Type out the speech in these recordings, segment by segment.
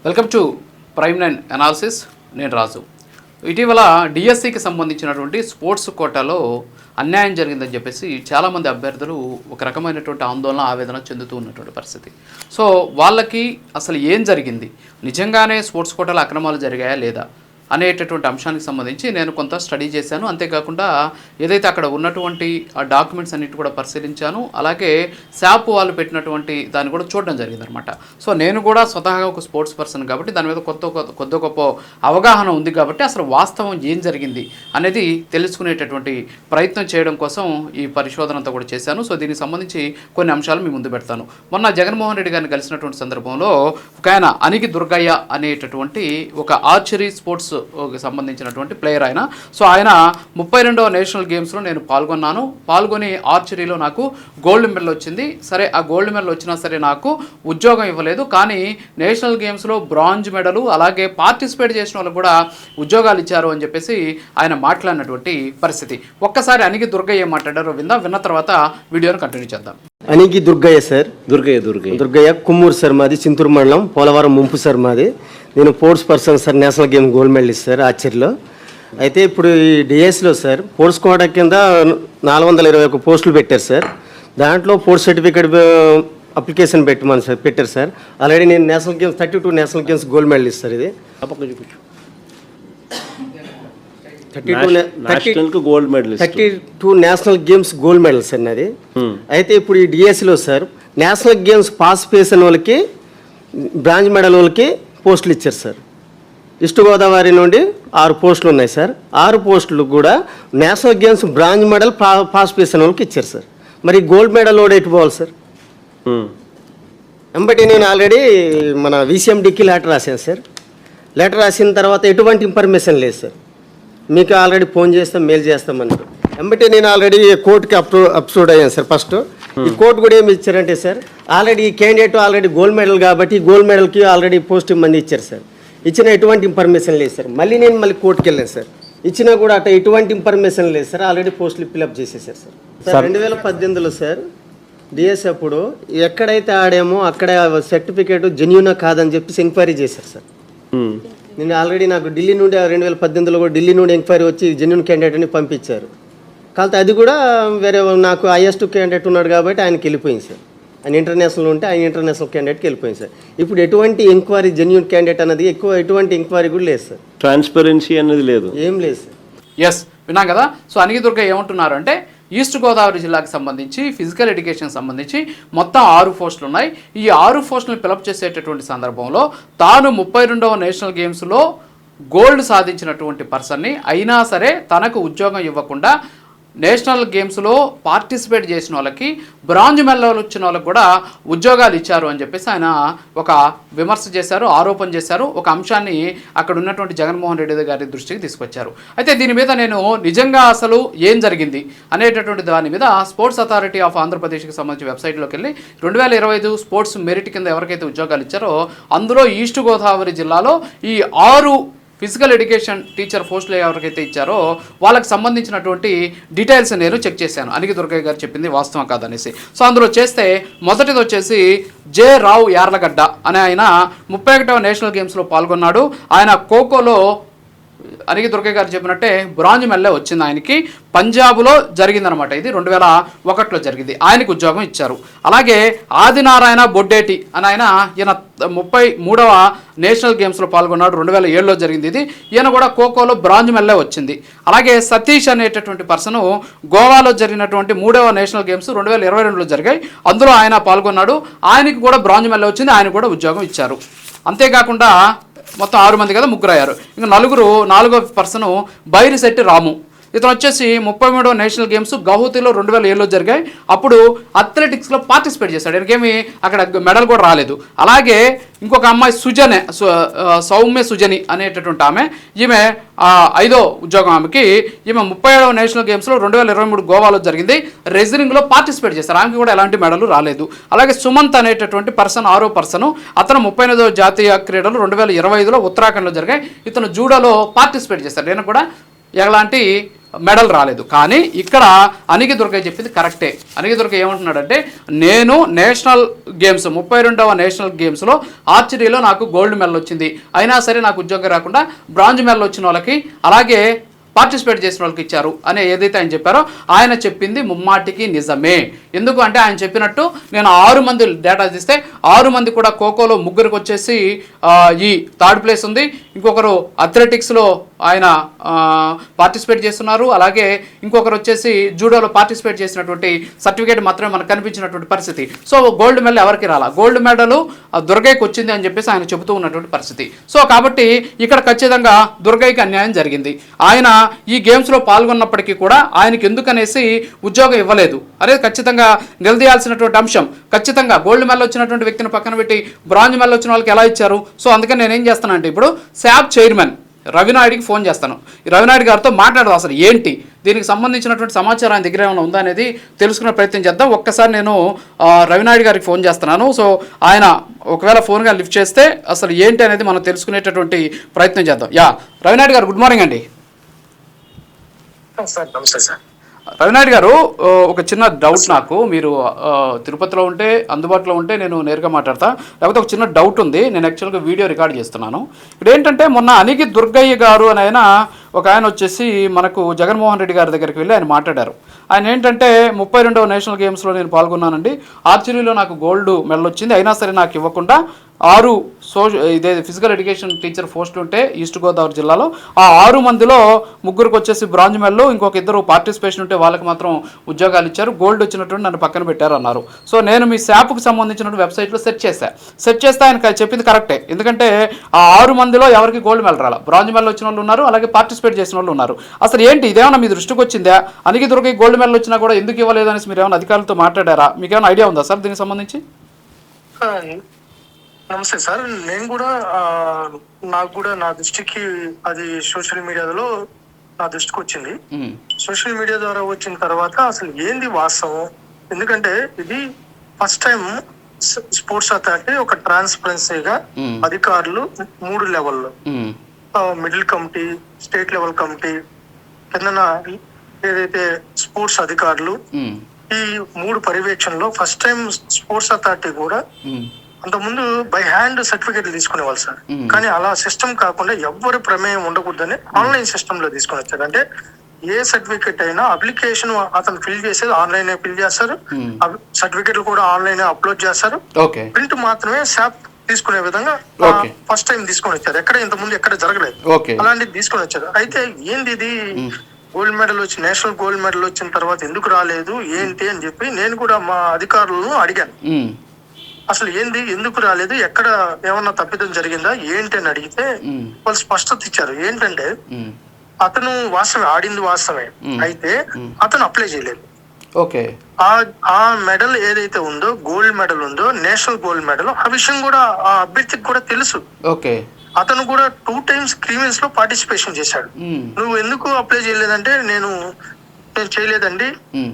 Welcome to prime nine analysis. నేను రాజు. ఇటీవల డిఎస్సికి సంబంధించినటువంటి స్పోర్ట్స్ కోటాలో అన్యాయం జరిగిందని చెప్పేసి చాలామంది అభ్యర్థులు ఒక రకమైనటువంటి ఆందోళన ఆవేదన చెందుతూ ఉన్నటువంటి పరిస్థితి. సో వాళ్ళకి అసలు ఏం జరిగింది, నిజంగానే స్పోర్ట్స్ కోటాలో అక్రమాలు జరిగాయా లేదా అనేటటువంటి అంశానికి సంబంధించి నేను కొంత స్టడీ చేశాను. అంతేకాకుండా ఏదైతే అక్కడ ఉన్నటువంటి ఆ డాక్యుమెంట్స్ అన్నిటి కూడా పరిశీలించాను. అలాగే శాప్ వాళ్ళు పెట్టినటువంటి దాన్ని కూడా చూడడం జరిగిందనమాట. సో నేను కూడా స్వతహాగా ఒక స్పోర్ట్స్ పర్సన్ కాబట్టి దాని మీద కొద్ది గొప్ప అవగాహన ఉంది కాబట్టి అసలు వాస్తవం ఏం జరిగింది అనేది తెలుసుకునేటటువంటి ప్రయత్నం చేయడం కోసం ఈ పరిశోధన అంతా కూడా చేశాను. సో దీనికి సంబంధించి కొన్ని అంశాలు మీ ముందు పెడతాను. మొన్న జగన్మోహన్ రెడ్డి గారిని కలిసినటువంటి సందర్భంలో ఒక ఆయన అనికి దుర్గయ్య అనేటటువంటి ఒక ఆర్చరీ స్పోర్ట్స్ సంబంధించినటువంటి ప్లేయర్ ఆయన. సో ఆయన 32వ నేషనల్ గేమ్స్లో నేను పాల్గొని ఆర్చరీలో నాకు గోల్డ్ మెడల్ వచ్చింది. సరే, ఆ గోల్డ్ మెడల్ వచ్చినా సరే నాకు ఉద్యోగం ఇవ్వలేదు, కానీ నేషనల్ గేమ్స్లో బ్రాంజ్ మెడలు అలాగే పార్టిసిపేట్ చేసిన వాళ్ళకు కూడా ఉద్యోగాలు ఇచ్చారు అని చెప్పేసి ఆయన మాట్లాడినటువంటి పరిస్థితి. ఒక్కసారి అనికి దుర్గయ్య మాట్లాడారు విన్న తర్వాత వీడియోను కంటిన్యూ చేద్దాం. అనికి దుర్గయ్య సార్. దుర్గయ్య కుమ్మూరు సార్, మాది చింతూరు మండలం పోలవరం ముంపు సార్ మాది. నేను sports person sir, national game gold medalist sir ఆర్చరీలో. అయితే ఇప్పుడు ఈ డిఎస్సిలో సార్ స్పోర్ట్స్ కోటా కింద 421 పోస్టులు పెట్టారు సార్. దాంట్లో స్పోర్ట్స్ సర్టిఫికేట్ అప్లికేషన్ పెట్టారు సార్. ఆల్రెడీ నేను national games 32 national games gold medalist sir. ఇది 32 national games gold medal sir నాది. అయితే ఇప్పుడు ఈ డిఎస్సిలో సార్ నేషనల్ గేమ్స్ పార్టిసిపేషన్ వాళ్ళకి బ్రాంజ్ మెడల్ వాళ్ళకి పోస్టులు ఇచ్చారు సార్. ఈస్ట్ గోదావరి నుండి 6 పోస్టులు ఉన్నాయి సార్. 6 పోస్టులు కూడా national games bronze medal participation వాళ్ళకి ఇచ్చారు సార్. మరి గోల్డ్ మెడల్ కూడా ఎటు పోవాలి సార్? ఎంబటి నేను ఆల్రెడీ మన విసిఎండికి లెటర్ రాశాను సార్. లెటర్ రాసిన తర్వాత ఎటువంటి ఇన్ఫర్మేషన్ లేదు సార్. మీకు ఆల్రెడీ ఫోన్ చేస్తాం, మెయిల్ చేస్తామన్నారు. ఎంబటి నేను ఆల్రెడీ కోర్టుకి అప్రూవ్ అయ్యాను సార్. ఫస్ట్ ఈ కోర్టు కూడా ఏమి ఇచ్చారంటే సార్, ఆల్రెడీ ఈ క్యాండిడేట్ ఆల్రెడీ గోల్డ్ మెడల్ కాబట్టి గోల్డ్ మెడల్కి ఆల్రెడీ పోస్ట్ మంది ఇచ్చారు సార్. ఇచ్చిన ఎటువంటి ఇన్ఫర్మేషన్ లేదు సార్. మళ్ళీ కోర్టుకి వెళ్ళాను సార్. ఇచ్చినా కూడా అట్లా ఎటువంటి ఇన్ఫర్మేషన్ లేదు సార్. ఆల్రెడీ పోస్టులు ఫిల్అప్ చేసేసారు సార్. 2018లో సార్ డిఎస్ అప్పుడు ఎక్కడైతే ఆడామో అక్కడ సర్టిఫికేట్ జెన్యూనా కాదని చెప్పేసి ఎంక్వైరీ చేశారు సార్. నేను ఆల్రెడీ నాకు ఢిల్లీ నుండి 2018లో కూడా ఢిల్లీ నుండి ఎంక్వైరీ వచ్చి జెన్యూన్ క్యాండిడేట్ అని పంపించారు. కాకపోతే అది కూడా వేరే నాకు హైయెస్ట్ క్యాండిడేట్ ఉన్నాడు కాబట్టి ఆయనకి వెళ్ళిపోయింది సార్. ఆయన ఇంటర్నేషనల్ ఉంటే ఆయన ఇంటర్నేషనల్ క్యాండిడేట్కి వెళ్ళిపోయింది సార్. ఇప్పుడు ఎటువంటి ఎంక్వైరీ జెన్యూన్ క్యాండిడేట్ అనేది ఎటువంటి ఎంక్వైరీ కూడా లేదు సార్. ట్రాన్స్పరెన్సీ అనేది లేదు, ఏం లేదు సార్. ఎస్, విన్నాం కదా. సో అనికి దుర్గ ఏమంటున్నారు అంటే ఈస్ట్ గోదావరి జిల్లాకు సంబంధించి ఫిజికల్ ఎడ్యుకేషన్ సంబంధించి మొత్తం 6 పోస్టులు ఉన్నాయి. ఈ 6 పోస్టులను ఫిలప్ చేసేటటువంటి సందర్భంలో తాను 32వ నేషనల్ గేమ్స్లో గోల్డ్ సాధించినటువంటి పర్సన్ని అయినా సరే తనకు ఉద్యోగం ఇవ్వకుండా నేషనల్ గేమ్స్లో పార్టిసిపేట్ చేసిన వాళ్ళకి బ్రాంజ్ మెడల్ వచ్చిన వాళ్ళకి కూడా ఉద్యోగాలు ఇచ్చారు అని చెప్పేసి ఆయన ఒక విమర్శ చేశారు, ఆరోపణ చేశారు. ఒక అంశాన్ని అక్కడ ఉన్నటువంటి జగన్మోహన్ రెడ్డి గారి దృష్టికి తీసుకొచ్చారు. అయితే దీని మీద నేను నిజంగా అసలు ఏం జరిగింది అనేటటువంటి దాని మీద స్పోర్ట్స్ అథారిటీ ఆఫ్ ఆంధ్రప్రదేశ్కి సంబంధించి వెబ్సైట్లోకి వెళ్ళి 2025 స్పోర్ట్స్ మెరిట్ కింద ఎవరికైతే ఉద్యోగాలు ఇచ్చారో అందులో ఈస్ట్ గోదావరి జిల్లాలో ఈ 6 ఫిజికల్ ఎడ్యుకేషన్ టీచర్ పోస్టులు ఎవరికైతే ఇచ్చారో వాళ్ళకి సంబంధించినటువంటి డీటెయిల్స్ నేను చెక్ చేశాను. అనికి దుర్గయ్య గారు చెప్పింది వాస్తవం కాదనేసి. సో అందులో చేస్తే మొదటిది వచ్చేసి జె రావు యార్లగడ్డ అనే ఆయన 31వ నేషనల్ గేమ్స్లో పాల్గొన్నాడు. ఆయన ఖోఖోలో అనికి దుర్గయ్య గారు చెప్పినట్టే బ్రాంజ్ మెడలే వచ్చింది ఆయనకి. పంజాబ్లో జరిగిందనమాట. ఇది 2001లో జరిగింది. ఆయనకు ఉద్యోగం ఇచ్చారు. అలాగే ఆదినారాయణ బొడ్డేటి అని ఈయన 33వ నేషనల్ గేమ్స్లో పాల్గొన్నాడు. 2007లో జరిగింది ఇది. ఈయన కూడా ఖోఖోలో బ్రాంజ్ మెడలే వచ్చింది. అలాగే సతీష్ అనేటటువంటి పర్సన్ గోవాలో జరిగినటువంటి 3వ నేషనల్ గేమ్స్ 2022లో జరిగాయి. అందులో ఆయన పాల్గొన్నాడు. ఆయనకి కూడా బ్రాంజ్ మెడల్ వచ్చింది. ఆయన కూడా ఉద్యోగం ఇచ్చారు. అంతేకాకుండా మొత్తం 6 మంది కదా, 3 అయ్యారు. ఇంకా 4వ పర్సను బైరిశెట్టి రాము. ఇతను వచ్చేసి 33వ నేషనల్ గేమ్స్ గౌహతిలో 2007లో జరిగాయి. అప్పుడు అథ్లెటిక్స్లో పార్టిసిపేట్ చేశాడు. ఆయనకేమి అక్కడ మెడల్ కూడా రాలేదు. అలాగే ఇంకొక అమ్మాయి సౌమ్య సుజని అనేటటువంటి ఆమె, ఈమె 5వ ఉద్యోగం ఆమెకి. ఈమె 37వ నేషనల్ గేమ్స్లో 2023 గోవాలో జరిగింది. రెజ్లింగ్లో పార్టిసిపేట్ చేశారు. ఆమెకి కూడా ఎలాంటి మెడల్ రాలేదు. అలాగే సుమంత్ అనేటటువంటి పర్సన్ 6వ పర్సన్, అతను 38వ జాతీయ క్రీడలు 2025లో ఉత్తరాఖండ్లో జరిగాయి. ఇతను జూడోలో పార్టిసిపేట్ చేశారు. నేను కూడా ఎలాంటి మెడల్ రాలేదు. కానీ ఇక్కడ అనిగి దుర్గయ్య చెప్పింది కరెక్టే. అనిగి దుర్గయ్య ఏమంటున్నాడంటే, నేను నేషనల్ గేమ్స్ 32వ నేషనల్ గేమ్స్లో ఆర్చరీలో నాకు గోల్డ్ మెడల్ వచ్చింది, అయినా సరే నాకు ఉద్యోగం రాకుండా బ్రాంజ్ మెడల్ వచ్చిన వాళ్ళకి అలాగే పార్టిసిపేట్ చేసిన వాళ్ళకి ఇచ్చారు అని ఏదైతే ఆయన చెప్పారో ఆయన చెప్పింది ముమ్మాటికి నిజమే. ఎందుకు అంటే ఆయన చెప్పినట్టు నేను 6 మంది డేటా తీస్తే 6 మంది కూడా ఖోఖోలో ముగ్గురికి వచ్చేసి ఈ థర్డ్ ప్లేస్ ఉంది, ఇంకొకరు అథ్లెటిక్స్లో ఆయన పార్టిసిపేట్ చేస్తున్నారు, అలాగే ఇంకొకరు వచ్చేసి జూడోలో పార్టిసిపేట్ చేసినటువంటి సర్టిఫికేట్ మాత్రమే మనకు కనిపించినటువంటి పరిస్థితి. సో గోల్డ్ మెడల్ ఎవరికి రాలా, గోల్డ్ మెడల్ దుర్గయ్యకి వచ్చింది అని చెప్పేసి ఆయన చెబుతూ ఉన్నటువంటి పరిస్థితి. సో కాబట్టి ఇక్కడ ఖచ్చితంగా దుర్గయ్యకి అన్యాయం జరిగింది. ఆయన ఈ గేమ్స్లో పాల్గొన్నప్పటికీ కూడా ఆయనకి ఎందుకనేసి ఉద్యోగం ఇవ్వలేదు అనేది ఖచ్చితంగా నిలదీయాల్సినటువంటి అంశం. ఖచ్చితంగా గోల్డ్ మెడల్ వచ్చినటువంటి వ్యక్తిని పక్కన పెట్టి బ్రాంజ్ మెడల్ వచ్చిన వాళ్ళకి ఎలా ఇచ్చారు? సో అందుకని నేనేం చేస్తానంటే ఇప్పుడు SAP చైర్మన్ రవినాయుడికి ఫోన్ చేస్తాను. ఈ రవినాయుడు గారితో మాట్లాడదాం, అసలు ఏంటి దీనికి సంబంధించినటువంటి సమాచారం ఆయన దగ్గర ఏమైనా ఉందా అనేది తెలుసుకునే ప్రయత్నం చేద్దాం. ఒక్కసారి నేను రవినాయుడు గారికి ఫోన్ చేస్తున్నాను. సో ఆయన ఒకవేళ ఫోన్గా లిఫ్ట్ చేస్తే అసలు ఏంటి అనేది మనం తెలుసుకునేటటువంటి ప్రయత్నం చేద్దాం. రవినాయుడు గారు, గుడ్ మార్నింగ్ అండి. నమస్తే సార్. రవినాయుడు గారు, ఒక చిన్న డౌట్ నాకు. మీరు తిరుపతిలో ఉంటే అందుబాటులో ఉంటే నేను నేరుగా మాట్లాడతా, లేకపోతే ఒక చిన్న డౌట్ ఉంది. నేను యాక్చువల్గా వీడియో రికార్డ్ చేస్తున్నాను. ఇక్కడ ఏంటంటే మొన్న అనిగి దుర్గయ్య గారు అని ఆయన వచ్చేసి మనకు జగన్మోహన్ రెడ్డి గారి దగ్గరికి వెళ్ళి ఆయన మాట్లాడారు. ఆయన ఏంటంటే 32వ నేషనల్ గేమ్స్లో నేను పాల్గొన్నానండి, ఆర్చరీలో నాకు గోల్డ్ మెడల్ వచ్చింది, అయినా సరే నాకు ఇవ్వకుండా 6 ఫిజికల్ ఎడ్యుకేషన్ టీచర్ పోస్టులు ఉంటే ఈస్ట్ గోదావరి జిల్లాలో ఆ 6 మందిలో ముగ్గురికి వచ్చేసి బ్రాంజ్ మెడల్, ఇంకొక 2 పార్టిసిపేషన్ ఉంటే వాళ్ళకి మాత్రం ఉద్యోగాలు ఇచ్చారు, గోల్డ్ వచ్చినటువంటి నన్ను పక్కన పెట్టారు అన్నారు. సో నేను మీ SAPకి సంబంధించిన వెబ్సైట్లో సెర్చ్ చేస్తే ఆయన చెప్పింది కరెక్టే. ఎందుకంటే ఆ 6 మందిలో ఎవరికి గోల్డ్ మెడల్ రాలా, బ్రాంజ్ మెడల్ వచ్చిన వాళ్ళు ఉన్నారు, అలాగే పార్టిసిపేట్ చేసిన వాళ్ళు ఉన్నారు. అసలు ఏంటి ఇదేమన్నా మీ దృష్టికి వచ్చిందా? అనిగి దుర్గయ్య గోల్డ్ మెడల్ వచ్చినా కూడా ఎందుకు ఇవ్వలేదు అనేసి మీరు ఏమైనా అధికారులతో మాట్లాడారా? మీకు ఏమైనా ఐడియా ఉందా సార్ దీనికి సంబంధించి? నమస్తే సార్. నేను కూడా నాకు కూడా నా దృష్టికి అది సోషల్ మీడియాలో నా దృష్టికి వచ్చింది. సోషల్ మీడియా ద్వారా వచ్చిన తర్వాత అసలు ఏంది వాస్తవం, ఎందుకంటే ఇది ఫస్ట్ టైం స్పోర్ట్స్ అథారిటీ ఒక ట్రాన్స్పరెన్సీగా అధికారులు 3 లెవెల్లో, middle committee, state level committee, కింద ఏదైతే స్పోర్ట్స్ అధికారులు, ఈ 3 పర్యవేక్షణలో ఫస్ట్ టైం స్పోర్ట్స్ అథారిటీ కూడా అంతకుముందు బై హ్యాండ్ సర్టిఫికేట్లు తీసుకునేవాళ్ళు సార్. కానీ అలా సిస్టమ్ కాకుండా ఎవరి ప్రమేయం ఉండకూడదని ఆన్లైన్ సిస్టమ్ లో తీసుకొని వచ్చారు. అంటే ఏ సర్టిఫికేట్ అయినా అప్లికేషన్ అతను ఫిల్ చేసేది ఆన్లైన్ ఫిల్ చేస్తారు, సర్టిఫికేట్లు కూడా ఆన్లైన్ అప్లోడ్ చేస్తారు, ప్రింట్ మాత్రమే SAP తీసుకునే విధంగా ఫస్ట్ టైం తీసుకొని వచ్చారు. ఎక్కడ ఇంతకుముందు ఎక్కడ జరగలేదు, అలాంటిది తీసుకొని వచ్చారు. అయితే ఏంది ఇది గోల్డ్ మెడల్ వచ్చి నేషనల్ గోల్డ్ మెడల్ వచ్చిన తర్వాత ఎందుకు రాలేదు ఏంటి అని చెప్పి నేను కూడా మా అధికారులను అడిగాను. అసలు ఏంది, ఎందుకు రాలేదు, ఎక్కడ ఏమన్నా తప్పిదం జరిగిందా ఏంటి అని అడిగితే వాళ్ళు స్పష్టత ఇచ్చారు. ఏంటంటే అతను ఆడింది వాస్తవమే, అయితే అతను అప్లై చేయలేదు. ఆ మెడల్ ఏదైతే ఉందో, గోల్డ్ మెడల్ ఉందో, నేషనల్ గోల్డ్ మెడల్, ఆ విషయం కూడా ఆ అభ్యర్థికి కూడా తెలుసు. అతను కూడా 2 times క్రీవెన్స్ లో పార్టిసిపేషన్ చేశాడు. నువ్వు ఎందుకు అప్లై చేయలేదంటే నేను చేయలేదండి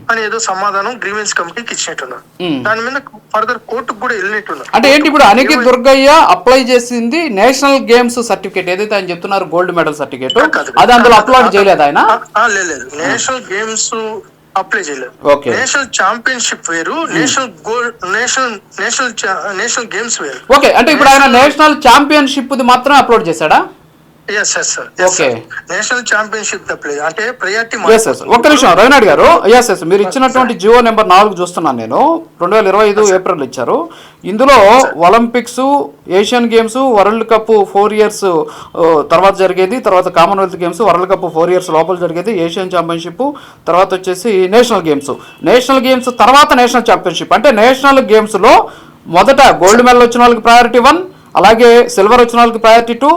అని ఏదో సమాధానం గ్రీవెన్స్ కమిటీకి ఇచ్చినట్టున్నారు. దాని మీద ఫర్దర్ కోర్టుకు కూడా వెళ్ళినట్టున్నారు. అంటే ఏంటి ఇప్పుడు అనిగి దుర్గయ్య అప్లై చేసింది నేషనల్ గేమ్స్ సర్టిఫికేట్ ఏదైతే ఆయన చెప్తున్నారు గోల్డ్ మెడల్ సర్టిఫికేట్, అది అందులో అప్లోడ్ చేయలేదు ఆయన? లేదు, నేషనల్ గేమ్స్ అప్లై చేయలేదు. నేషనల్ ఛాంపియన్షిప్ వేరు, నేషనల్ గేమ్స్ వేరు. ఓకే, అంటే ఇప్పుడు ఆయన నేషనల్ ఛాంపియన్షిప్ మాత్రమే అప్లోడ్ చేశాడా? నేషనల్ ఛాంపియన్షిప్ అంటే ప్రయారిటీ. ఒక్క నిమిషం రవినాయుడు గారు, మీరు ఇచ్చినటువంటి జియో నెంబర్ 4 చూస్తున్నాను నేను. 2025 ఏప్రిల్ ఇచ్చారు. ఇందులో Olympics, Asian games, world cup 4 years తర్వాత జరిగేది, తర్వాత Commonwealth games, world cup 4 years లోపల జరిగేది, ఏషియన్ ఛాంపియన్షిప్, తర్వాత వచ్చేసి నేషనల్ గేమ్స్ తర్వాత నేషనల్ ఛాంపియన్షిప్. అంటే నేషనల్ గేమ్స్లో మొదట గోల్డ్ మెడల్ వచ్చిన వాళ్ళకి ప్రయారిటీ 1, అలాగే సిల్వర్ వచ్చిన వాళ్ళకి ప్రయారిటీ 2,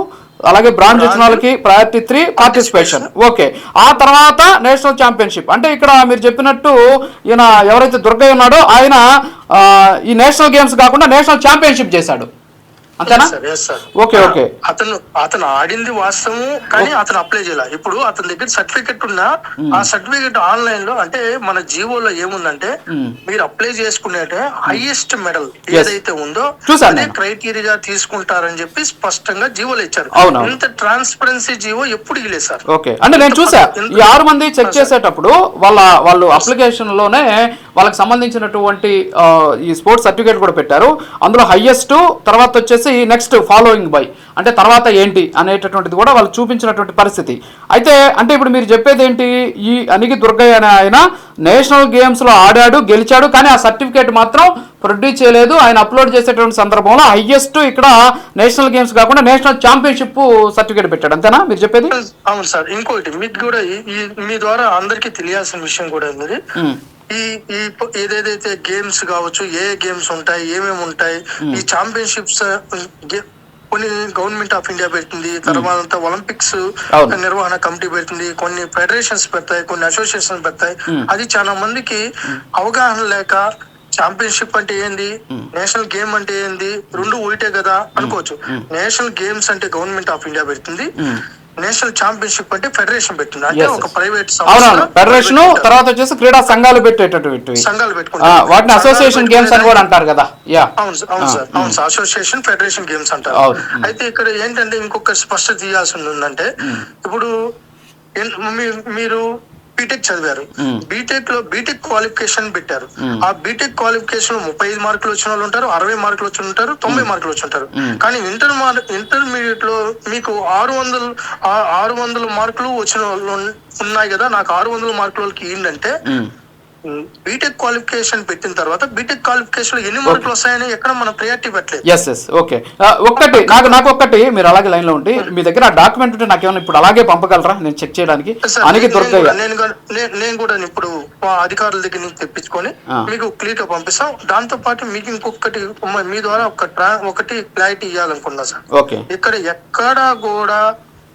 అలాగే బ్రాంజ్ వచ్చిన వాళ్ళకి ప్రయారిటీ 3 పార్టిసిపేషన్. ఓకే, ఆ తర్వాత నేషనల్ ఛాంపియన్షిప్. అంటే ఇక్కడ మీరు చెప్పినట్టు ఈయన ఎవరైతే దుర్గయ్య ఉన్నాడో ఆయన ఈ నేషనల్ గేమ్స్ కాకుండా నేషనల్ ఛాంపియన్షిప్ చేశాడు అంతేనా? Okay okay. అతను ఆడింది వాస్తవం, కానీ అతను అప్లై చేయాలి. ఇప్పుడు అతని దగ్గర సర్టిఫికెట్ ఉన్నా ఆ సర్టిఫికెట్ ఆన్లైన్ లో అంటే మన జీవోలో ఏముందంటే మీరు అప్లై చేసుకునేటే హైయెస్ట్ మెడల్ ఏదైతే ఉందో అదే క్రైటీరియా తీసుకుంటారని చెప్పి స్పష్టంగా జీవోలు ఇచ్చారు. ఇంత ట్రాన్స్పరెన్సీ జీవో ఎప్పుడు ఇలేదు సార్. ఓకే, అంటే నేను చూసా ఈ 6 మంది చెక్ చేసేటప్పుడు వాళ్ళు అప్లికేషన్ లోనే వాళ్ళకి సంబంధించినటువంటి ఈ స్పోర్ట్స్ సర్టిఫికేట్ కూడా పెట్టారు. అందులో హైయెస్ట్, తర్వాత వచ్చేసి నెక్స్ట్ ఫాలోయింగ్ బై, అంటే తర్వాత ఏంటి అనేటటువంటిది కూడా వాళ్ళు చూపించినటువంటి పరిస్థితి. అయితే అంటే ఇప్పుడు మీరు చెప్పేది ఏంటి, ఈ అనిగి దుర్గయ్య అనే ఆయన నేషనల్ గేమ్స్ లో ఆడాడు, గెలిచాడు, కానీ ఆ సర్టిఫికేట్ మాత్రం ప్రొడ్యూస్ చేయలేదు. ఆయన అప్లోడ్ చేసేటువంటి సందర్భంలో హైయెస్ట్ ఇక్కడ నేషనల్ గేమ్స్ కాకుండా నేషనల్ ఛాంపియన్షిప్ సర్టిఫికేట్ పెట్టాడు, అంతేనా మీరు చెప్పేది? అవును సార్. ఇంకోటి మీకు కూడా మీ ద్వారా అందరికీ తెలియాల్సిన విషయం కూడా ఉంది. ఈ ఏదైతే గేమ్స్ కావచ్చు, ఏ గేమ్స్ ఉంటాయి, ఏమేమి ఉంటాయి, ఈ ఛాంపియన్షిప్స్ కొన్ని గవర్నమెంట్ ఆఫ్ ఇండియా పెడుతుంది, తర్వాత ఒలింపిక్స్ నిర్వహణ కమిటీ పెడుతుంది, కొన్ని ఫెడరేషన్స్ పెడతాయి, కొన్ని అసోసియేషన్స్ పెడతాయి. అది చాలా మందికి అవగాహన లేక ఛాంపియన్షిప్ అంటే ఏంది, నేషనల్ గేమ్ అంటే ఏంది, రెండు ఒకటే కదా అనుకోవచ్చు. నేషనల్ గేమ్స్ అంటే గవర్నమెంట్ ఆఫ్ ఇండియా పెడుతుంది, నేషనల్ ఛాంపియన్షిప్ అంటే ఫెడరేషన్ పెట్టింది, అంటే ఒక ప్రైవేట్ ఫెడరేషన్. తర్వాత వచ్చేసి క్రీడా సంఘాలు పెట్టేటటువంటి సంఘాలు పెట్టుకుంటారు, వాటిని అసోసియేషన్ గేమ్స్ అని కూడా అంటారు కదా. అవును సార్, అవును సార్, అసోసియేషన్ ఫెడరేషన్ గేమ్స్ అంటారు. అయితే ఇక్కడ ఏంటంటే ఇంకొక స్పష్టత తీయాల్సి ఉందంటే, ఇప్పుడు మీరు బీటెక్ చదివారు, బీటెక్ క్వాలిఫికేషన్ పెట్టారు. ఆ బీటెక్ క్వాలిఫికేషన్ 35 మార్కులు వచ్చిన వాళ్ళు ఉంటారు, 60 మార్కులు వచ్చి ఉంటారు, 90 మార్కులు వచ్చి ఉంటారు. కానీ ఇంటర్మీడియట్ లో మీకు 600 మార్కులు వచ్చిన వాళ్ళు ఉన్నాయి కదా. నాకు 600 మార్కులకి ఏంటంటే బీటెక్ క్వాలిఫికేషన్ పెట్టిన తర్వాత బీటెక్ క్వాలిఫికేషన్ లో ఎన్ని మార్కులు వస్తాయని ఎక్కడ మనం ప్రయారిటీ పెట్టలేదు. ఓకే, ఒక్కటి నాకు ఒక్కటి మీరు అలాగే లైన్ లో ఉండి మీ దగ్గర ఆ డాక్యుమెంట్ ఉంటే నాకు ఏమైనా ఇప్పుడు అలాగే పంపగలరా నేను చెక్ చేయడానికి? నేను కూడా ఇప్పుడు అధికారుల దగ్గర నుంచి తెప్పించుకొని మీకు క్లియర్ గా పంపిస్తాం. దాంతో పాటు మీకు ఇంకొకటి మీ ద్వారా ఒకటి క్లారిటీ ఇవ్వాలనుకున్నా సార్. ఓకే, ఇక్కడ ఎక్కడా కూడా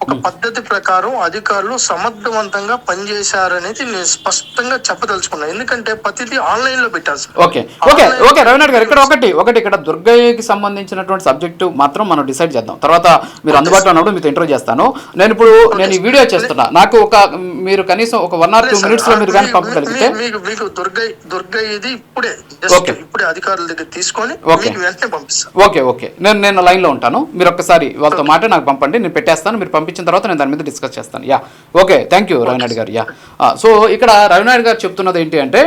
ఒక పద్ధతి ప్రకారం అధికారులు సమర్థవంతంగా పనిచేశారనేది నేను స్పష్టంగా చెప్పదలుచుకున్నా. ఎందుకంటే ప్రతిదీ ఆన్లైన్ లో పెట్టారు సార్. ఓకే రవినాథ్ గారు, ఇక్కడ దుర్గయ్యకి సంబంధించినటువంటి సబ్జెక్టు మాత్రం మనం డిసైడ్ చేద్దాం. తర్వాత మీరు అందుబాటులో ఉన్నప్పుడు మీతో ఇంటర్వ్యూ చేస్తాను. నేను ఈ వీడియో చేస్తున్నా, నాకు మీరు కనీసం ఒక 1 or 2 minutes లో మీరు కానీ పంపగలిగితే. మీకు దుర్గయ్య ఇది ఇప్పుడే అధికారుల దగ్గర తీసుకొని వెంటనే పంపిస్తాను. ఓకే, నేను లైన్ లో ఉంటాను. మీరు ఒక్కసారి వాళ్ళతో మాట నాకు పంపండి, నేను పెట్టేస్తాను. మీరు పంపించిన తర్వాత నేను దాని మీద డిస్కస్ చేస్తాను. ఓకే, థ్యాంక్ యూ రవినాథ్ గారు. సో ఇక్కడ రవినాథ్ గారు చెప్తున్నది ఏంటి అంటే,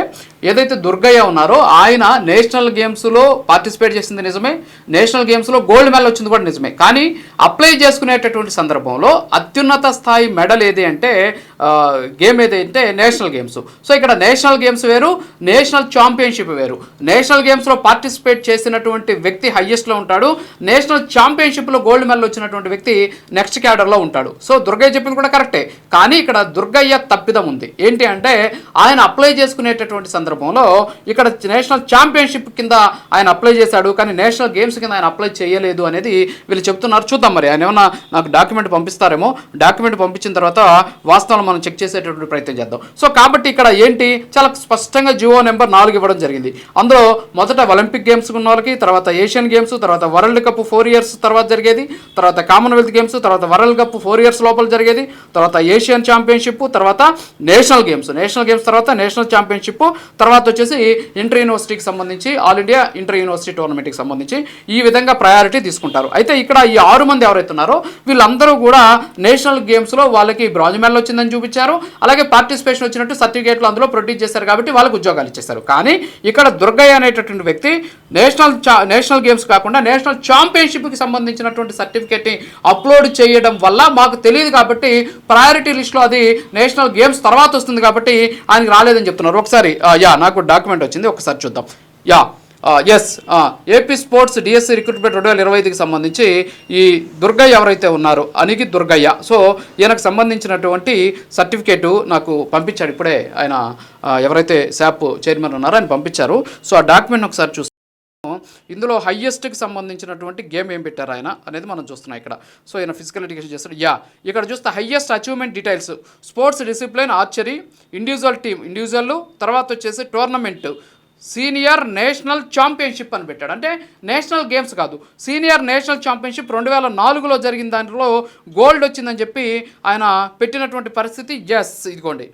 ఏదైతే దుర్గయ్య ఉన్నారో ఆయన నేషనల్ గేమ్స్లో పార్టిసిపేట్ చేసింది నిజమే, నేషనల్ గేమ్స్లో గోల్డ్ మెడల్ వచ్చింది కూడా నిజమే. కానీ అప్లై చేసుకునేటటువంటి సందర్భంలో అత్యున్నత స్థాయి మెడల్ ఏది అంటే గేమ్ ఏదంటే నేషనల్ గేమ్స్. సో ఇక్కడ నేషనల్ గేమ్స్ వేరు, నేషనల్ ఛాంపియన్షిప్ వేరు. నేషనల్ గేమ్స్లో పార్టిసిపేట్ చేసినటువంటి వ్యక్తి హైయెస్ట్లో ఉంటాడు, నేషనల్ ఛాంపియన్షిప్లో గోల్డ్ మెడల్ వచ్చినటువంటి వ్యక్తి నెక్స్ట్ క్యాడర్లో ఉంటాడు. సో దుర్గయ్య చెప్పింది కూడా కరెక్టే, కానీ ఇక్కడ దుర్గయ్య తప్పిదం ఉంది. ఏంటి అంటే ఆయన అప్లై చేసుకునేటటువంటి సందర్భంలో ఇక్కడ నేషనల్ ఛాంపియన్షిప్ కింద ఆయన అప్లై చేశాడు, కానీ నేషనల్ గేమ్స్ కింద ఆయన అప్లై చేయలేదు అనేది వీళ్ళు చెప్తున్నారు. చూద్దాం మరి ఆయన ఏమన్నా నాకు డాక్యుమెంట్ పంపిస్తారేమో. డాక్యుమెంట్ పంపించిన తర్వాత వాస్తవాలు మనం చెక్ చేసేటటువంటి ప్రయత్నం చేద్దాం. సో కాబట్టి ఇక్కడ ఏంటి, చాలా స్పష్టంగా జియో నెంబర్ 4 ఇవ్వడం జరిగింది. అందులో మొదట ఒలింపిక్ గేమ్స్ ఉన్న వాళ్ళకి, తర్వాత ఏషియన్ గేమ్స్, తర్వాత వరల్డ్ కప్ 4 years తర్వాత జరిగేది, తర్వాత కామన్వెల్త్ గేమ్స్, తర్వాత వరల్డ్ కప్ 4 years లోపల జరిగేది, తర్వాత ఏషియన్ ఛాంపియన్షిప్, తర్వాత నేషనల్ గేమ్స్ తర్వాత నేషనల్ ఛాంపియన్షిప్, తర్వాత వచ్చేసి ఇంటర్ యూనివర్సిటీకి సంబంధించి ఆల్ ఇండియా ఇంటర్ యూనివర్సిటీ టోర్నమెంట్కి సంబంధించి ఈ విధంగా ప్రయారిటీ తీసుకుంటారు. అయితే ఇక్కడ ఈ 6 మంది ఎవరైతే ఉన్నారో వీళ్ళందరూ కూడా నేషనల్ గేమ్స్లో వాళ్ళకి బ్రాంజ్ మెడల్ వచ్చిందని చూపించారు, అలాగే పార్టిసిపేషన్ వచ్చినట్టు సర్టిఫికేట్లు అందులో ప్రొడ్యూస్ చేశారు, కాబట్టి వాళ్ళకి ఉద్యోగాలు ఇచ్చేశారు. కానీ ఇక్కడ దుర్గయ్య అనేటటువంటి వ్యక్తి నేషనల్ గేమ్స్ కాకుండా నేషనల్ ఛాంపియన్షిప్కి సంబంధించినటువంటి సర్టిఫికేట్ని అప్లోడ్ చేయడం వల్ల మాకు తెలియదు, కాబట్టి ప్రయారిటీ లిస్ట్లో అది నేషనల్ గేమ్స్ తర్వాత వస్తుంది, కాబట్టి ఆయనకి రాలేదని చెప్తున్నారు. ఒకసారి నాకు డాక్యుమెంట్ వచ్చింది, ఒకసారి చూద్దాం. ఏపీ స్పోర్ట్స్ డిఎస్సి రిక్రూట్మెంట్ 2025కి సంబంధించి ఈ దుర్గయ్య ఎవరైతే ఉన్నారో అనిగి దుర్గయ్య, సో ఈయనకు సంబంధించినటువంటి సర్టిఫికేటు నాకు పంపించాడు ఇప్పుడే. ఆయన ఎవరైతే శాప్ చైర్మన్ ఉన్నారో ఆయన పంపించారు. సో ఆ డాక్యుమెంట్ ఒకసారి చూస్తాం. ఇందులో హైయెస్ట్కి సంబంధించినటువంటి గేమ్ ఏం పెట్టారు ఆయన అనేది మనం చూస్తున్నాం ఇక్కడ. సో ఈయన ఫిజికల్ ఎడ్యుకేషన్ చేస్తాడు. ఇక్కడ చూస్తే highest achievement details, sports discipline, archery, individual team, individual, తర్వాత వచ్చేసి టోర్నమెంట్, సీనియర్ నేషనల్ ఛాంపియన్షిప్ అని పెట్టాడు. అంటే నేషనల్ గేమ్స్ కాదు, సీనియర్ నేషనల్ ఛాంపియన్షిప్ 2004లో జరిగిన దాంట్లో గోల్డ్ వచ్చిందని చెప్పి ఆయన పెట్టినటువంటి పరిస్థితి. ఎస్, ఇదిగోండి,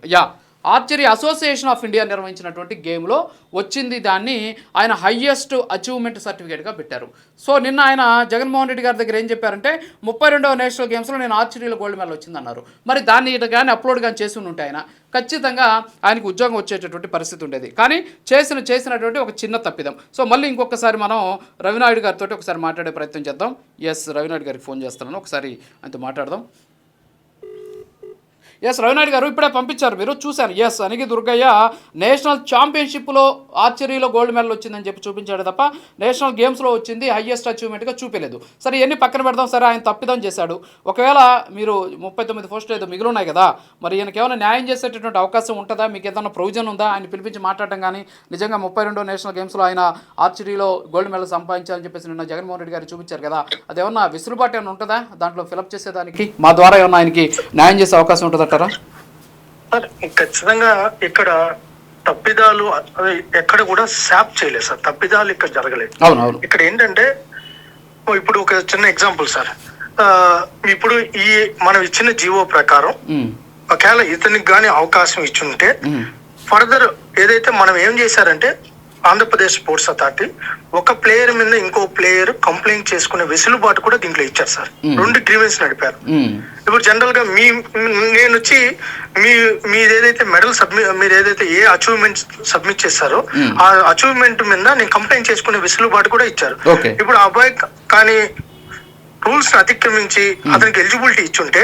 ఆర్చరీ అసోసియేషన్ ఆఫ్ ఇండియా నిర్వహించినటువంటి గేమ్లో వచ్చింది. దాన్ని ఆయన హయ్యెస్ట్ అచీవ్మెంట్ సర్టిఫికేట్గా పెట్టారు. సో నిన్న ఆయన జగన్మోహన్ రెడ్డి గారి దగ్గర ఏం చెప్పారంటే 32వ నేషనల్ గేమ్స్లో నేను ఆర్చరీలో గోల్డ్ మెడల్ వచ్చిందన్నారు. మరి దాన్ని కానీ అప్లోడ్ కానీ చేసి ఉంటే ఆయన ఖచ్చితంగా ఆయనకు ఉద్యోగం వచ్చేటటువంటి పరిస్థితి ఉండేది. కానీ చేసినటువంటి ఒక చిన్న తప్పిదం. సో మళ్ళీ ఇంకొకసారి మనం రవినాయుడు గారితో ఒకసారి మాట్లాడే ప్రయత్నం చేద్దాం. ఎస్, రవినాయుడు గారికి ఫోన్ చేస్తున్నాను, ఒకసారి ఆయనతో మాట్లాడదాం. ఎస్, రవినాయుడు గారు ఇప్పుడే పంపించారు, మీరు చూశాను. ఎస్, అనిగి దుర్గయ్య నేషనల్ ఛాంపియన్షిప్లో ఆర్చరీలో గోల్డ్ మెడల్ వచ్చిందని చెప్పి చూపించాడు తప్ప నేషనల్ గేమ్స్లో వచ్చింది హయ్యెస్ట్ అచీవ్మెంట్గా చూపించలేదు. సరే, ఇవన్నీ పక్కన పెడదాం. సరే, ఆయన తప్పిదం చేశాడు. ఒకవేళ మీరు 39 పోస్టులు ఏదో మిగిలి ఉన్నాయి కదా, మరి ఈయనకి ఏమైనా న్యాయం చేసేటటువంటి అవకాశం ఉంటుందా? మీకు ఏదైనా ప్రొవిజన్ ఉందా ఆయన పిలిపించి మాట్లాడటం? కానీ నిజంగా 32వ నేషనల్ గేమ్స్లో ఆయన ఆర్చరీలో గోల్డ్ మెడల్ సంపాదించాలని చెప్పేసి నిన్న జగన్మోహన్ రెడ్డి గారు చూపించారు కదా, అదేమన్నా విసులుబాటు ఏమైనా ఉంటుందా దాంట్లో ఫిలప్ చేసేదానికి? మా ద్వారా ఏమన్నా ఆయనకి న్యాయం చేసే అవకాశం ఉంటుందా? సార్ ఖచ్చితంగా ఇక్కడ తప్పిదాలు ఎక్కడ కూడా శాప్ చేయలేదు సార్, తప్పిదాలు ఇక్కడ జరగలేదు. అవునవును. ఇక్కడ ఏంటంటే ఇప్పుడు ఒక చిన్న ఎగ్జాంపుల్ సార్, ఇప్పుడు మనం ఇచ్చిన జీవో ప్రకారం ఒకవేళ ఇతనికి గానీ అవకాశం ఇచ్చుంటే ఫర్దర్ ఏదైతే మనం ఏం చేశారంటే ఆంధ్రప్రదేశ్ స్పోర్ట్స్ అథారిటీ ఒక ప్లేయర్ మీద ఇంకో ప్లేయర్ కంప్లైంట్ చేసుకునే వెసులుబాటు కూడా దీంట్లో ఇచ్చారు సార్. 2 గ్రీవెన్స్ నడిపారు. ఇప్పుడు జనరల్ గా నేను వచ్చి మీరు ఏదైతే మెడల్ మీరు ఏదైతే ఏ అచీవ్మెంట్ సబ్మిట్ చేస్తారో ఆ అచీవ్మెంట్ మీద నేను కంప్లైంట్ చేసుకునే వెసులుబాటు కూడా ఇచ్చారు. ఇప్పుడు ఆ అబ్బాయి కానీ రూల్స్ అతిక్రమించి అతనికి ఎలిజిబిలిటీ ఇచ్చుంటే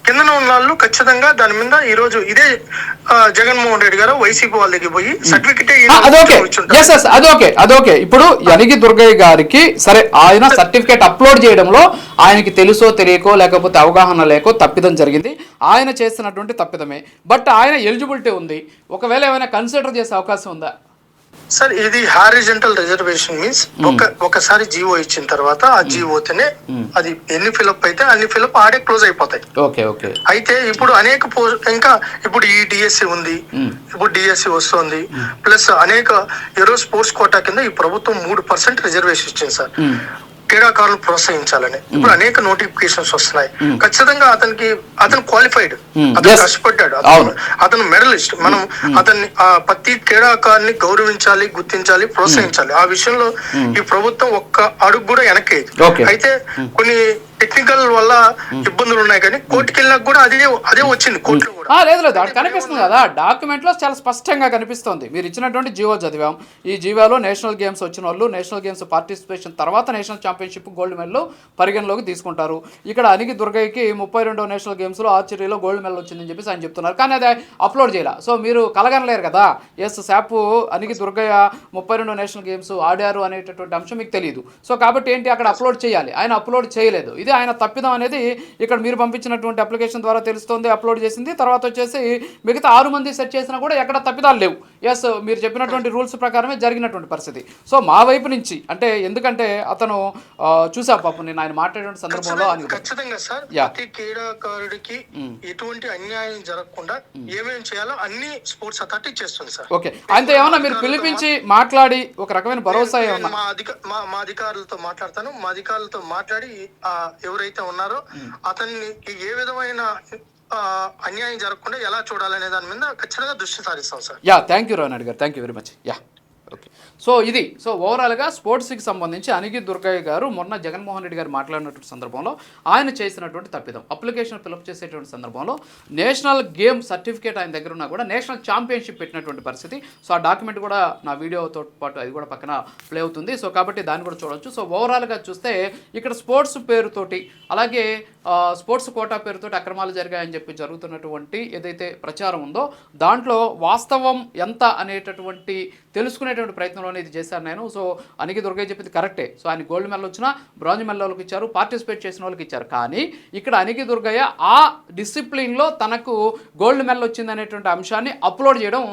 కింద ఉన్న వాళ్ళు ఖచ్చితంగా దాని మీద ఈ రోజు ఇదే జగన్మోహన్ రెడ్డి గారు వైసీపీ వాళ్ళ దగ్గర పోయి సర్టిఫికెట్ అదొకే. ఇప్పుడు యనిగి దుర్గయ్య గారికి సరే ఆయన సర్టిఫికేట్ అప్లోడ్ చేయడంలో ఆయనకి తెలుసో తెలియకో లేకపోతే అవగాహన లేకో తప్పిదం జరిగింది. ఆయన చేస్తున్నటువంటి తప్పిదమే. బట్ ఆయన ఎలిజిబిలిటీ ఉంది. ఒకవేళ ఏమైనా కన్సిడర్ చేసే అవకాశం ఉందా? సార్, ఇది హారిజంటల్ రిజర్వేషన్ మీన్స్ ఒకసారి జీవో ఇచ్చిన తర్వాత ఆ జీవోతోనే అది ఎన్ని ఫిలప్ అయితే అన్ని ఫిలప్ ఆడే క్లోజ్ అయిపోతాయి. అయితే ఇప్పుడు అనేక ఇంకా ఇప్పుడు ఈ డిఎస్సి ఉంది, ఇప్పుడు డిఎస్సి వస్తుంది, ప్లస్ అనేక ఏరో స్పోర్ట్స్ కోటా కింద ఈ ప్రభుత్వం 3% రిజర్వేషన్ ఇచ్చింది సార్ క్రీడాకారులు ప్రోత్సహించాలని. ఇప్పుడు అనేక నోటిఫికేషన్స్ వస్తున్నాయి. ఖచ్చితంగా అతను క్వాలిఫైడ్, అతను కష్టపడ్డాడు, అతను మెడలిస్ట్. మనం అతన్ని ప్రతి క్రీడాకారుని గౌరవించాలి, గుర్తించాలి, ప్రోత్సహించాలి. ఆ విషయంలో ఈ ప్రభుత్వం ఒక్క అడుగు కూడా వెనక్కి. అయితే కొన్ని టెక్నికల్ వల్ల ఇబ్బందులు ఉన్నాయి, కానీ కోర్టుకి వెళ్ళినా కూడా అదే వచ్చింది. కోర్టులో కూడా లేదు అక్కడ కనిపిస్తుంది కదా, డాక్యుమెంట్ లో చాలా స్పష్టంగా కనిపిస్తుంది. మీరు ఇచ్చినటువంటి జీవో చదివాం. ఈ జీవోలో నేషనల్ గేమ్స్ వచ్చిన వాళ్ళు నేషనల్ గేమ్స్ పార్టిసిపేషన్ తర్వాత నేషనల్ ఛాంపియన్షిప్ గోల్డ్ మెడల్ పరిగణలోకి తీసుకుంటారు. ఇక్కడ అనిగి దుర్గయ్యకి 32వ నేషనల్ గేమ్స్ లో ఆర్చరీలో గోల్డ్ మెడల్ వచ్చిందని చెప్పేసి ఆయన చెప్తున్నారు. కానీ అది అప్లోడ్ చేయాల. సో మీరు కలగనలేరు కదా, ఎస్ శాప్ అనిగి దుర్గయ్య 32వ నేషనల్ గేమ్స్ ఆడారు అనేటటువంటి అంశం మీకు తెలియదు. సో కాబట్టి ఏంటి, అక్కడ అప్లోడ్ చేయాలి. ఆయన అప్లోడ్ చేయలేదు. ఇది ఆయన తప్పిదం అనేది ఇక్కడ మీరు పంపించినటువంటి అప్లికేషన్ ద్వారా తెలుస్తుంది. అప్లోడ్ చేసింది. తర్వాత వచ్చేసి మిగతా 6 మంది సెట్ చేసినా కూడా ఎక్కడ తప్పిదాలు లేవు. ఎస్, మీరు చెప్పినటువంటి రూల్స్ ప్రకారమే జరిగినటువంటి పరిస్థితి. సో మా వైపు నుంచి అంటే ఎందుకంటే అతను చూసా పాపం నేను ఆయన మాట్లాడే సందర్భంలో ఖచ్చితంగా సార్ ప్రతి క్రీడాకారుడికి ఎటువంటి అన్యాయం జరగకుండా ఏమేమి చేయాలో అన్ని స్పోర్ట్స్ అథారిటీ చేస్తుంది సార్. ఓకే, ఆయనతో ఏమన్నా మీరు పిలిపించి మాట్లాడి ఒక రకమైన భరోసా మా అధికారులతో మాట్లాడతాను. మా అధికారులతో మాట్లాడి ఎవరైతే ఉన్నారో అతన్ని ఏ విధమైన అన్యాయం జరగకుండా ఎలా చూడాలనే దాని మీద ఖచ్చితంగా దృష్టి సారిస్తాం సార్. థ్యాంక్ యూ రవినాయుడు గారు, thank you very much. Okay, so ఓవరాల్గా స్పోర్ట్స్కి సంబంధించి అనిగి దుర్గయ్య గారు మొన్న జగన్మోహన్ రెడ్డి గారు మాట్లాడినటువంటి సందర్భంలో ఆయన చేసినటువంటి తప్పిదం, అప్లికేషన్ ఫిలప్ చేసేటువంటి సందర్భంలో నేషనల్ గేమ్ సర్టిఫికేట్ ఆయన దగ్గర ఉన్నా కూడా నేషనల్ ఛాంపియన్షిప్ పెట్టినటువంటి పరిస్థితి. సో ఆ డాక్యుమెంట్ కూడా నా వీడియోతో పాటు అది కూడా పక్కన ప్లే అవుతుంది. సో కాబట్టి దాన్ని కూడా చూడవచ్చు. సో ఓవరాల్గా చూస్తే ఇక్కడ స్పోర్ట్స్ పేరుతోటి అలాగే స్పోర్ట్స్ కోటా పేరుతోటి అక్రమాలు జరిగాయని చెప్పి జరుగుతున్నటువంటి ఏదైతే ప్రచారం ఉందో దాంట్లో వాస్తవం ఎంత అనేటటువంటి తెలుసుకునేటువంటి ప్రయత్నంలోనే ఇది చేశాను నేను. సో అనిగి దుర్గయ్య చెప్పింది కరెక్టే. సో ఆయన గోల్డ్ మెడల్ వచ్చినా బ్రాంజ్ మెడల్ వాళ్ళకి ఇచ్చారు, పార్టిసిపేట్ చేసిన వాళ్ళకి ఇచ్చారు. కానీ ఇక్కడ అనిగి దుర్గయ్య ఆ డిసిప్లిన్లో తనకు గోల్డ్ మెడల్ వచ్చింది అనేటువంటి అంశాన్ని అప్లోడ్ చేయడం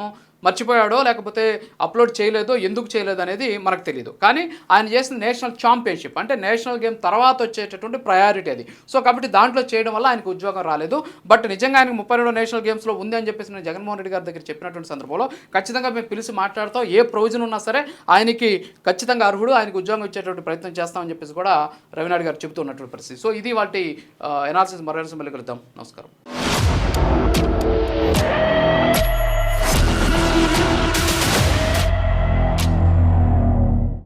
మర్చిపోయాడో లేకపోతే అప్లోడ్ చేయలేదో ఎందుకు చేయలేదు అనేది మనకు తెలియదు. కానీ ఆయన చేసిన నేషనల్ ఛాంపియన్షిప్ అంటే నేషనల్ గేమ్ తర్వాత వచ్చేటటువంటి ప్రయారిటీ అది. సో కాబట్టి దాంట్లో చేయడం వల్ల ఆయనకు ఉద్యోగం రాలేదు. బట్ నిజంగా ఆయనకు 32 నేషనల్ గేమ్స్లో ఉంది అని చెప్పేసి నేను జగన్మోహన్ రెడ్డి గారి దగ్గర చెప్పినటువంటి సందర్భంలో ఖచ్చితంగా మేము పిలిచి మాట్లాడతాం, ఏ ప్రొవిజన్ ఉన్నా సరే ఆయనకి ఖచ్చితంగా అర్హుడు, ఆయనకు ఉద్యోగం ఇచ్చేటువంటి ప్రయత్నం చేస్తామని చెప్పేసి కూడా రవినాయుడు గారు చెబుతున్నటువంటి పరిస్థితి. సో ఇది వాటి ఎనాలిసిస్, మరో మళ్ళీ కలుద్దాం. నమస్కారం.